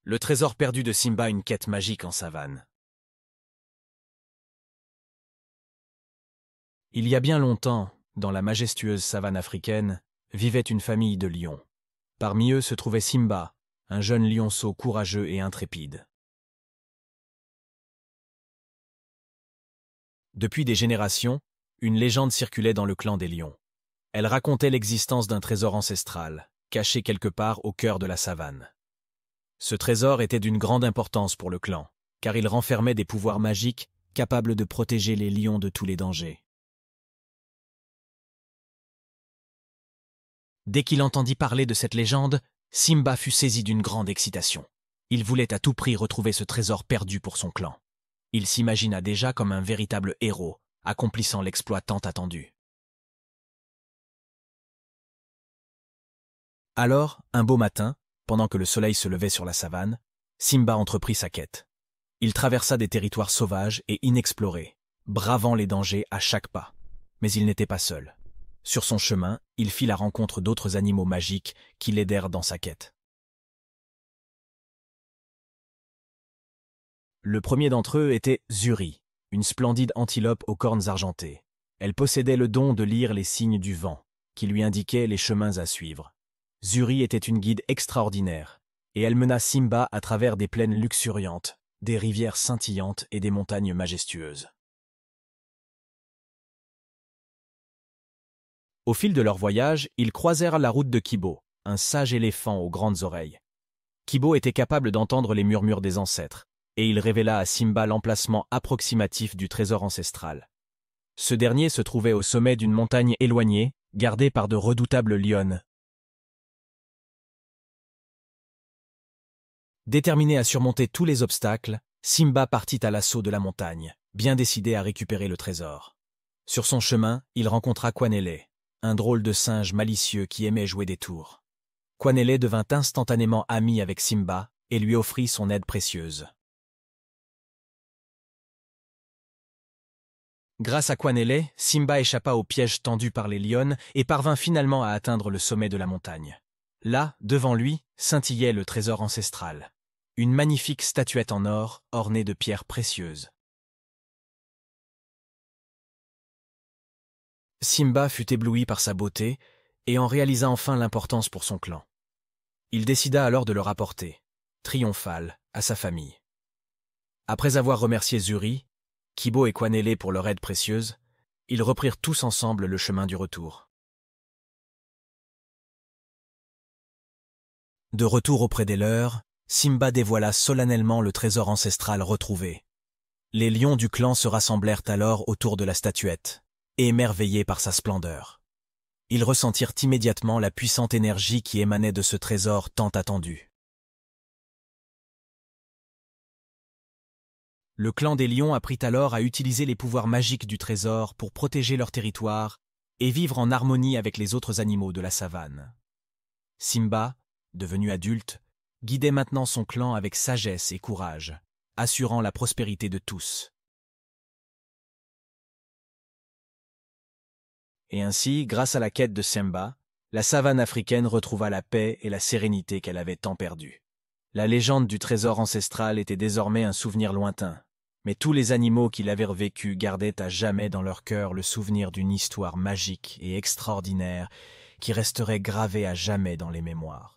Le trésor perdu de Simba, une quête magique en savane. Il y a bien longtemps, dans la majestueuse savane africaine, vivait une famille de lions. Parmi eux se trouvait Simba, un jeune lionceau courageux et intrépide. Depuis des générations, une légende circulait dans le clan des lions. Elle racontait l'existence d'un trésor ancestral, caché quelque part au cœur de la savane. Ce trésor était d'une grande importance pour le clan, car il renfermait des pouvoirs magiques capables de protéger les lions de tous les dangers. Dès qu'il entendit parler de cette légende, Simba fut saisi d'une grande excitation. Il voulait à tout prix retrouver ce trésor perdu pour son clan. Il s'imagina déjà comme un véritable héros, accomplissant l'exploit tant attendu. Alors, un beau matin, pendant que le soleil se levait sur la savane, Simba entreprit sa quête. Il traversa des territoires sauvages et inexplorés, bravant les dangers à chaque pas. Mais il n'était pas seul. Sur son chemin, il fit la rencontre d'autres animaux magiques qui l'aidèrent dans sa quête. Le premier d'entre eux était Zuri, une splendide antilope aux cornes argentées. Elle possédait le don de lire les signes du vent, qui lui indiquaient les chemins à suivre. Zuri était une guide extraordinaire, et elle mena Simba à travers des plaines luxuriantes, des rivières scintillantes et des montagnes majestueuses. Au fil de leur voyage, ils croisèrent la route de Kibo, un sage éléphant aux grandes oreilles. Kibo était capable d'entendre les murmures des ancêtres, et il révéla à Simba l'emplacement approximatif du trésor ancestral. Ce dernier se trouvait au sommet d'une montagne éloignée, gardée par de redoutables lionnes. Déterminé à surmonter tous les obstacles, Simba partit à l'assaut de la montagne, bien décidé à récupérer le trésor. Sur son chemin, il rencontra Kwanele, un drôle de singe malicieux qui aimait jouer des tours. Kwanele devint instantanément ami avec Simba et lui offrit son aide précieuse. Grâce à Kwanele, Simba échappa au piège tendu par les lionnes et parvint finalement à atteindre le sommet de la montagne. Là, devant lui, scintillait le trésor ancestral. Une magnifique statuette en or ornée de pierres précieuses. Simba fut ébloui par sa beauté et en réalisa enfin l'importance pour son clan. Il décida alors de le rapporter, triomphal, à sa famille. Après avoir remercié Zuri, Kibo et Kwanele pour leur aide précieuse, ils reprirent tous ensemble le chemin du retour. De retour auprès des leurs, Simba dévoila solennellement le trésor ancestral retrouvé. Les lions du clan se rassemblèrent alors autour de la statuette, émerveillés par sa splendeur. Ils ressentirent immédiatement la puissante énergie qui émanait de ce trésor tant attendu. Le clan des lions apprit alors à utiliser les pouvoirs magiques du trésor pour protéger leur territoire et vivre en harmonie avec les autres animaux de la savane. Simba, devenu adulte, guidait maintenant son clan avec sagesse et courage, assurant la prospérité de tous. Et ainsi, grâce à la quête de Simba, la savane africaine retrouva la paix et la sérénité qu'elle avait tant perdue. La légende du trésor ancestral était désormais un souvenir lointain, mais tous les animaux qui l'avaient vécu gardaient à jamais dans leur cœur le souvenir d'une histoire magique et extraordinaire qui resterait gravée à jamais dans les mémoires.